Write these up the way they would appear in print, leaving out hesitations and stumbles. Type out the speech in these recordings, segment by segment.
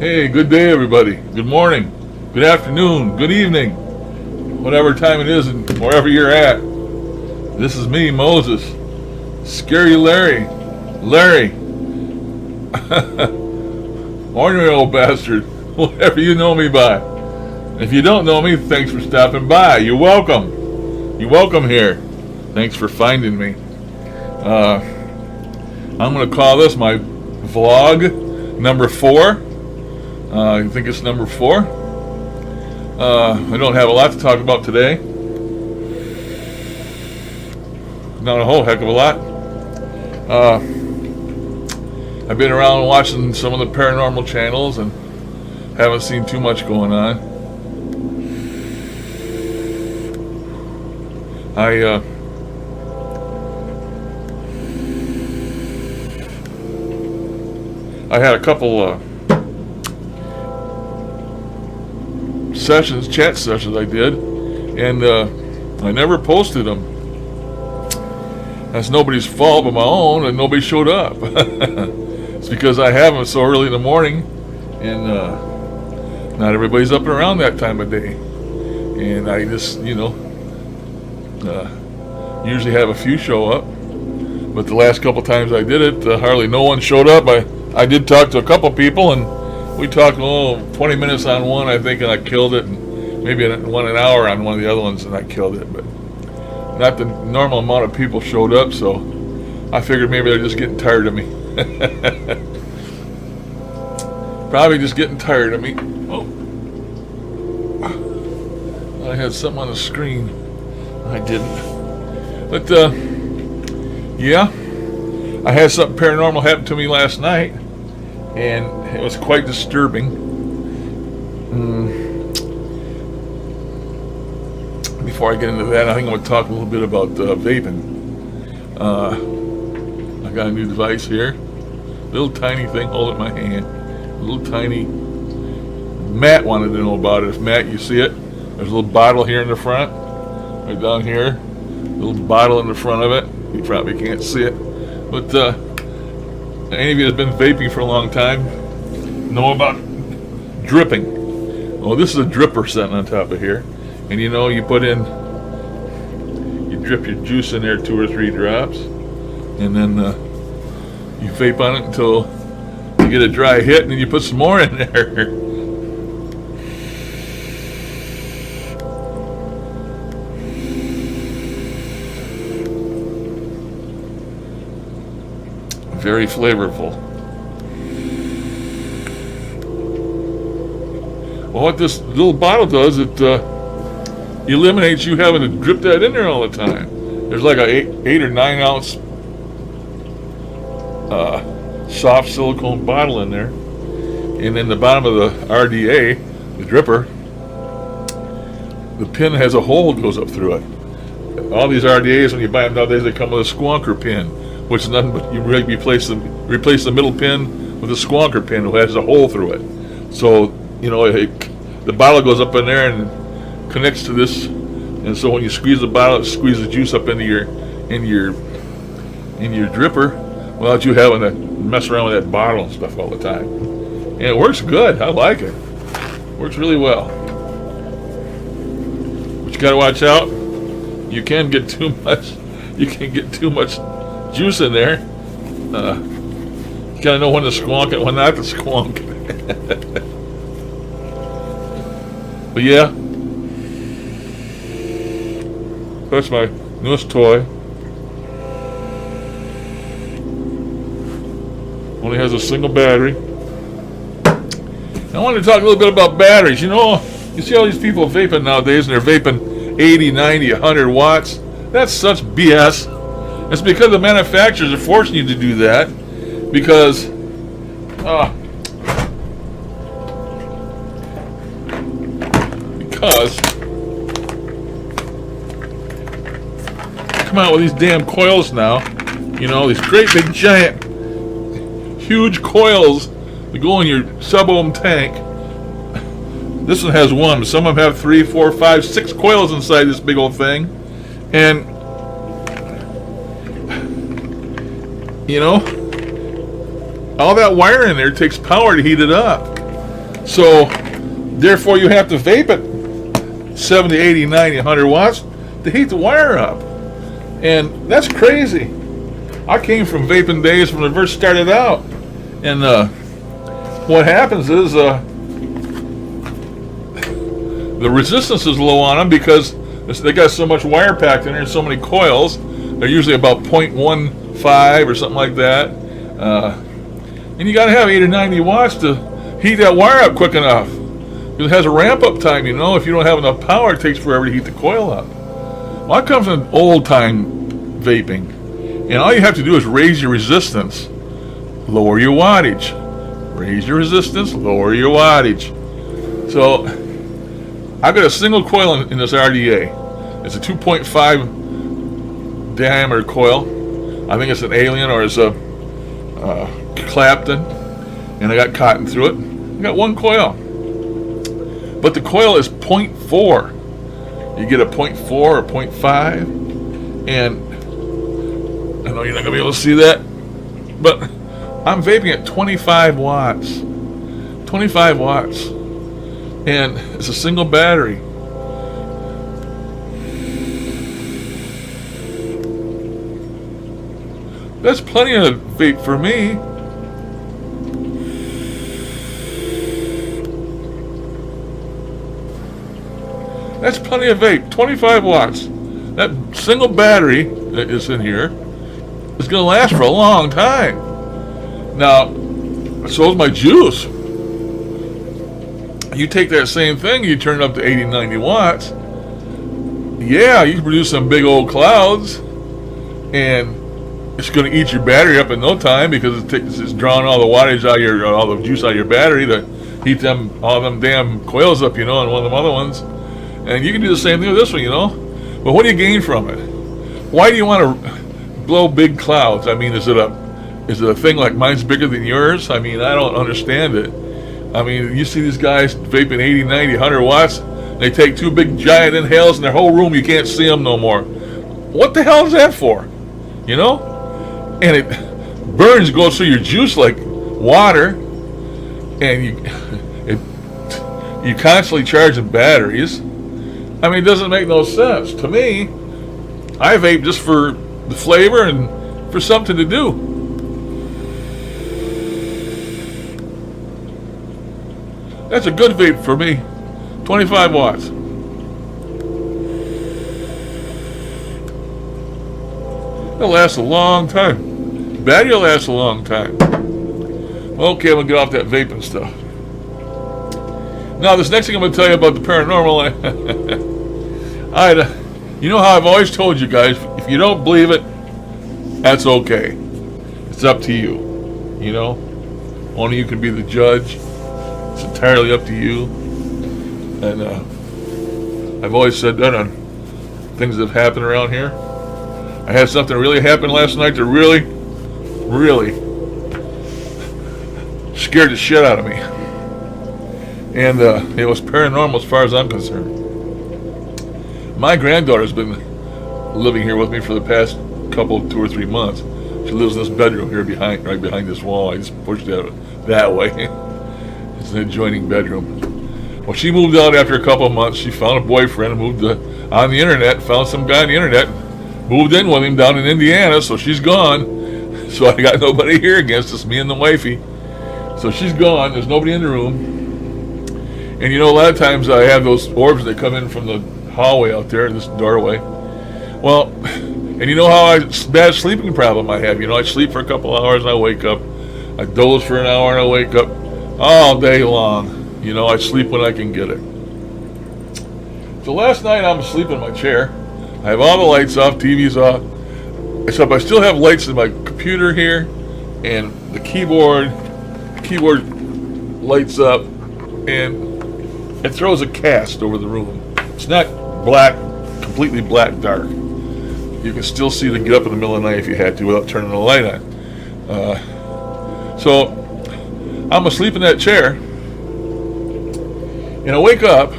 Hey, good day, everybody. Good morning, good afternoon, good evening, whatever time it is and wherever you're at. This is me, Moses. Scary Larry. Larry. Ornery old bastard. Whatever you know me by. If you don't know me, thanks for stopping by. You're welcome. You're welcome here. Thanks for finding me. I'm going to call this my vlog number 4. I think it's number 4. I don't have a lot to talk about today. Not a whole heck of a lot. I've been around watching some of the paranormal channels and haven't seen too much going on. I had a couple chat sessions I did, and I never posted them. That's nobody's fault but my own, and nobody showed up. It's because I have them so early in the morning, and not everybody's up and around that time of day. And I just, usually have a few show up. But the last couple times I did it, hardly no one showed up. I did talk to a couple people, and we talked 20 minutes on one, I think, and I killed it. And maybe an hour on one of the other ones, and I killed it. But not the normal amount of people showed up, so I figured maybe they're just getting tired of me. Probably just getting tired of me. Oh, I had something on the screen. I didn't. But, yeah. I had something paranormal happen to me last night, and it was quite disturbing. Before I get into that, I think I'm going to talk a little bit about vaping. I got a new device here. Little tiny thing, hold it in my hand. Little tiny. Matt wanted to know about it. If Matt, you see it? There's a little bottle here in the front. Right down here. A little bottle in the front of it. You probably can't see it. But any of you that's been vaping for a long time know about dripping. Well, this is a dripper sitting on top of here. And you drip your juice in there 2 or 3 drops. And then you vape on it until you get a dry hit, and then you put some more in there. Very flavorful. Well, what this little bottle does, it eliminates you having to drip that in there all the time. There's like a 8 or 9 ounce soft silicone bottle in there, and in the bottom of the RDA, the dripper, the pin has a hole that goes up through it. All these RDAs, when you buy them nowadays, they come with a squonker pin, which is nothing but you really replace the middle pin with a squonker pin that has a hole through it. So the bottle goes up in there and connects to this, and so when you squeeze the bottle, it squeezes the juice up into your dripper without you having to mess around with that bottle and stuff all the time. And it works good. I like it. Works really well. But you gotta watch out. You can get too much. You can get too much juice in there. You gotta know when to squonk it, when not to squonk it. But yeah, that's my newest toy. Only has a single battery. I wanted to talk a little bit about batteries. You see all these people vaping nowadays, and they're vaping 80, 90, 100 watts. That's such BS. It's because the manufacturers are forcing you to do that because come out with these damn coils now. These great big giant huge coils that go in your sub-ohm tank. This one has one, but some of them have 3, 4, 5, 6 coils inside this big old thing. And all that wire in there takes power to heat it up. So, therefore, you have to vape at 70, 80, 90, 100 watts to heat the wire up. And that's crazy. I came from vaping days when I first started out. And what happens is the resistance is low on them because they got so much wire packed in there and so many coils. They're usually about 0.15 or something like that. And you got to have 80 or 90 watts to heat that wire up quick enough. It has a ramp up time, you know. If you don't have enough power, it takes forever to heat the coil up. Well, I come from old time vaping. And all you have to do is raise your resistance, lower your wattage. Raise your resistance, lower your wattage. So, I've got a single coil in this RDA. It's a 2.5 diameter coil. I think it's an Alien or it's a Clapton. And I got cotton through it. I got one coil. But the coil is 0.4. You get a 0.4 or 0.5. And I know you're not going to be able to see that. But I'm vaping at 25 watts. 25 watts. And it's a single battery. That's plenty of vape for me. That's plenty of vape. 25 watts. That single battery that is in here is going to last for a long time. Now, so is my juice. You take that same thing, you turn it up to 80, 90 watts. Yeah, you can produce some big old clouds. And it's going to eat your battery up in no time because it's drawing all the wattage out of all the juice out of your battery to heat all them damn coils up, you know, and one of them other ones. And you can do the same thing with this one, you know. But what do you gain from it? Why do you want to blow big clouds? I mean, is it a thing like mine's bigger than yours? I mean, I don't understand it. I mean, you see these guys vaping 80, 90, 100 watts. They take two big giant inhales in their whole room. You can't see them no more. What the hell is that for? You know? And it burns, goes through your juice like water. And you constantly charging batteries. I mean, it doesn't make no sense. To me, I vape just for the flavor and for something to do. That's a good vape for me. 25 watts. It'll last a long time. Battery will last a long time. Okay, I'm going to get off that vaping stuff. Now, this next thing I'm going to tell you about the paranormal, you know how I've always told you guys, if you don't believe it, that's okay. It's up to you. You know? Only you can be the judge. It's entirely up to you. And I've always said that on things that have happened around here. I had something really happen last night that really, really scared the shit out of me. And it was paranormal as far as I'm concerned. My granddaughter's been living here with me for the past 2 or 3 months. She lives in this bedroom here right behind this wall. I just pushed that way. It's an adjoining bedroom. Well, she moved out after a couple of months. She found a boyfriend, moved on the internet, found some guy on the internet, moved in with him down in Indiana, so she's gone. So I got nobody here against us, me and the wifey. So she's gone. There's nobody in the room. And you know, a lot of times I have those orbs that come in from the hallway out there, this doorway. Well, and you know how bad sleeping problem I have. You know, I sleep for a couple hours and I wake up. I doze for an hour and I wake up all day long. You know, I sleep when I can get it. So last night I'm asleep in my chair. I have all the lights off, TV's off. Except I still have lights in my computer here, and the keyboard lights up, and it throws a cast over the room. It's not black, completely black dark. You can still see to get up in the middle of the night if you had to without turning the light on. So I'm asleep in that chair, and I wake up.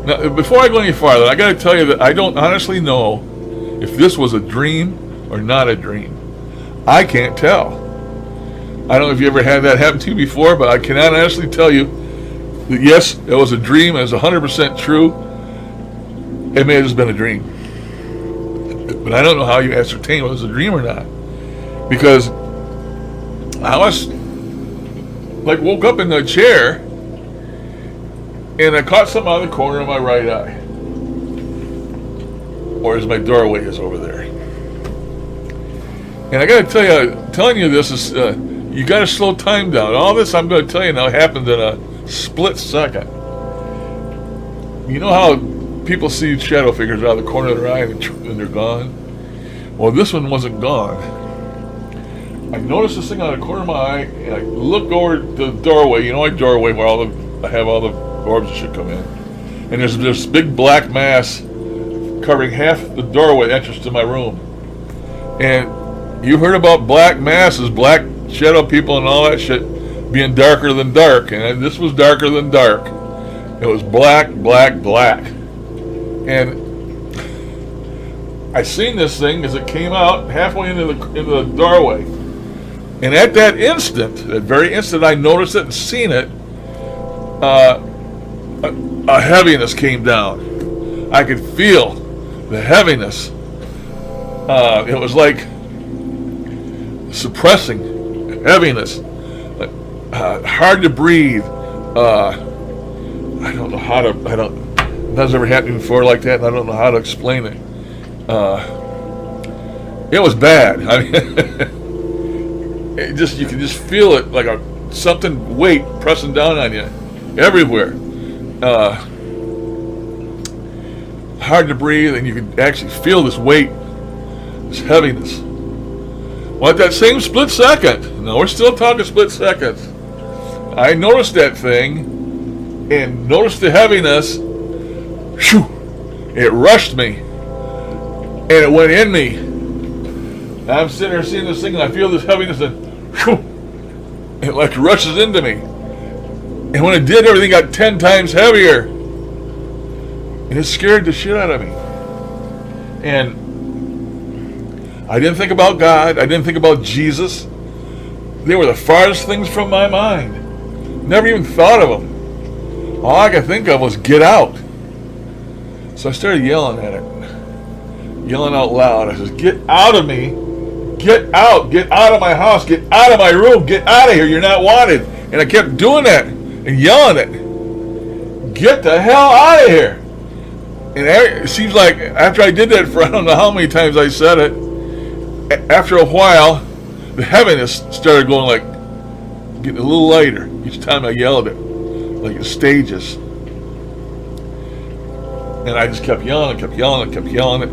Now, before I go any farther, I got to tell you that I don't honestly know if this was a dream or not a dream. I can't tell. I don't know if you ever had that happen to you before, but I cannot honestly tell you that yes, it was a dream. It was 100% true. It may have just been a dream. But I don't know how you ascertain whether it was a dream or not. Because I was like woke up in the chair and I caught something out of the corner of my right eye. Or as my doorway is over there. And I got to tell you, telling you this is, you got to slow time down. All this I'm going to tell you now happened in a split second. You know how people see shadow figures out of the corner of their eye and they're gone? Well, this one wasn't gone. I noticed this thing out of the corner of my eye, and I look over the doorway. You know my doorway where I have all the orbs and shit come in. And there's this big black mass covering half the doorway entrance to my room. And you heard about black masses, black shadow people and all that shit being darker than dark. And this was darker than dark. It was black, black, black. And I seen this thing as it came out halfway into the doorway. And at that instant, that very instant I noticed it and seen it, a heaviness came down. I could feel the heaviness. It was like suppressing heaviness, hard to breathe. I don't know how to. That's never happened before like that, and I don't know how to explain it. It was bad. I mean, you can just feel it like something weight pressing down on you everywhere. Hard to breathe, and you can actually feel this weight, this heaviness. Well, at that same split second, no, we're still talking split seconds, I noticed that thing and noticed the heaviness. Whew, it rushed me and it went in me. I'm sitting there seeing this thing and I feel this heaviness and whew, it like rushes into me. And when it did, everything got 10 times heavier. And it scared the shit out of me. And I didn't think about God. I didn't think about Jesus. They were the farthest things from my mind. Never even thought of them. All I could think of was get out. So I started yelling at it. Yelling out loud. I said, get out of me. Get out. Get out of my house. Get out of my room. Get out of here. You're not wanted. And I kept doing that and yelling it. Get the hell out of here. And it seems like after I did that for I don't know how many times I said it, after a while, the heaviness started going like, getting a little lighter each time I yelled it, like in stages. And I just kept yelling, kept yelling, kept yelling it.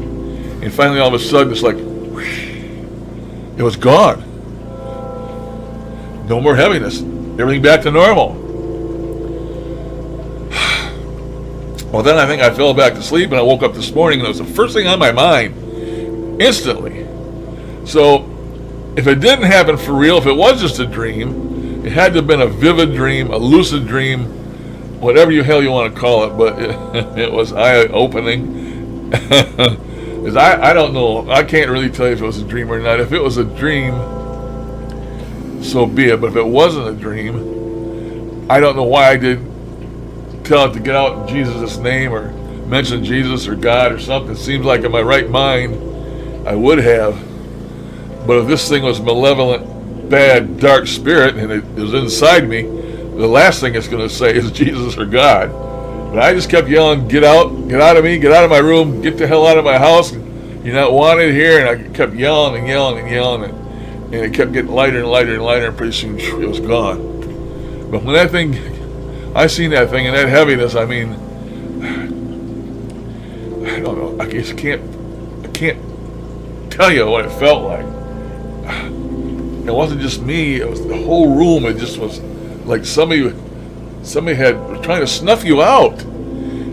And finally, all of a sudden, it's like, whoosh, it was gone. No more heaviness. Everything back to normal. Well, then I think I fell back to sleep and I woke up this morning and it was the first thing on my mind, instantly. So, if it didn't happen for real, if it was just a dream, it had to have been a vivid dream, a lucid dream, whatever the hell you want to call it, but it was eye-opening. Because I don't know, I can't really tell you if it was a dream or not. If it was a dream, so be it. But if it wasn't a dream, I don't know why I didn't tell it to get out in Jesus' name or mention Jesus or God or something. It seems like in my right mind, I would have. But if this thing was malevolent, bad, dark spirit, and it was inside me, the last thing it's going to say is Jesus or God. But I just kept yelling, get out of me, get out of my room, get the hell out of my house, you're not wanted here. And I kept yelling and yelling and yelling, and it kept getting lighter and lighter and lighter, and pretty soon it was gone. But when that thing, I seen that thing and that heaviness, I mean, I don't know, I can't tell you what it felt like. It wasn't just me, it was the whole room. It just was like somebody was trying to snuff you out.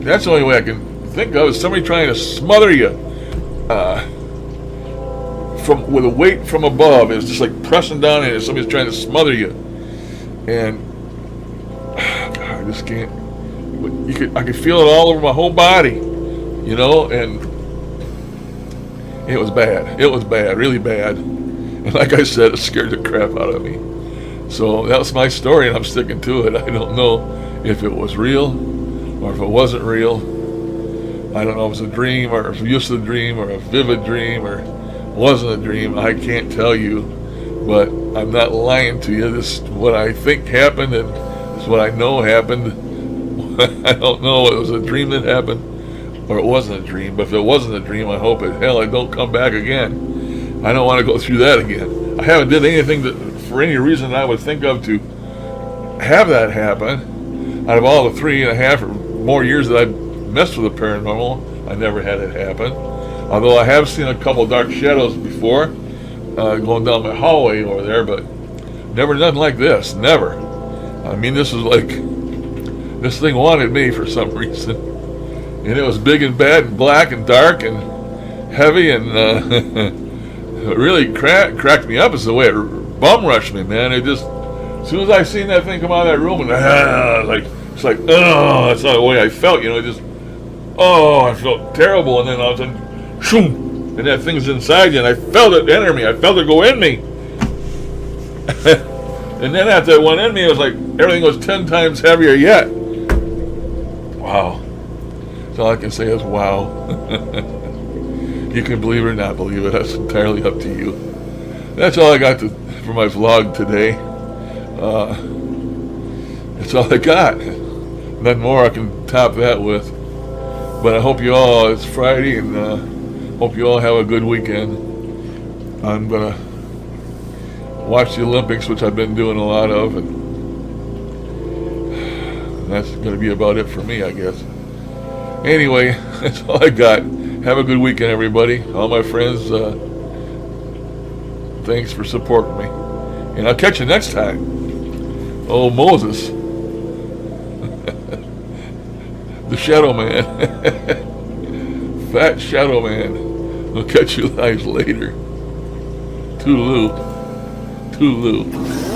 That's the only way I can think of, is somebody trying to smother you with a weight from above. It was just like pressing down in it. Somebody's trying to smother you. And God, I just can't. I could feel it all over my whole body, you know, and it was bad. It was bad, really bad. And like I said, it scared the crap out of me. So that was my story, and I'm sticking to it. I don't know if it was real or if it wasn't real. I don't know if it was a dream or if it was just a dream or a vivid dream or wasn't a dream. I can't tell you, but I'm not lying to you. This is what I think happened, and this is what I know happened. I don't know if it was a dream that happened or it wasn't a dream, but if it wasn't a dream, I hope it don't come back again. I don't want to go through that again. I haven't did anything that, for any reason I would think of, to have that happen. Out of all the 3.5 or more years that I've messed with the paranormal, I never had it happen. Although I have seen a couple dark shadows before, going down my hallway over there, but never nothing like this. Never. I mean, this was like, this thing wanted me for some reason. And it was big and bad and black and dark and heavy, and it really cracked me up. Is the way it bum rushed me, man. It just, as soon as I seen that thing come out of that room, and it's like, oh, that's not the way I felt, you know. Just, oh, I felt terrible, and then all of a sudden, shoom, and that thing's inside you, and I felt it enter me. I felt it go in me. And then after it went in me, it was like everything was 10 times heavier yet. Wow. That's all I can say is wow. You can believe it or not believe it. That's entirely up to you. That's all I got for my vlog today. That's all I got. Nothing more I can top that with. But I hope you all, it's Friday, and hope you all have a good weekend. I'm going to watch the Olympics, which I've been doing a lot of, and that's going to be about it for me, I guess. Anyway, that's all I got. Have a good weekend, everybody. All my friends, thanks for supporting me. And I'll catch you next time. Oh, Moses. The Shadow Man. Fat Shadow Man. I'll catch you guys later. Toodaloo. Toodaloo.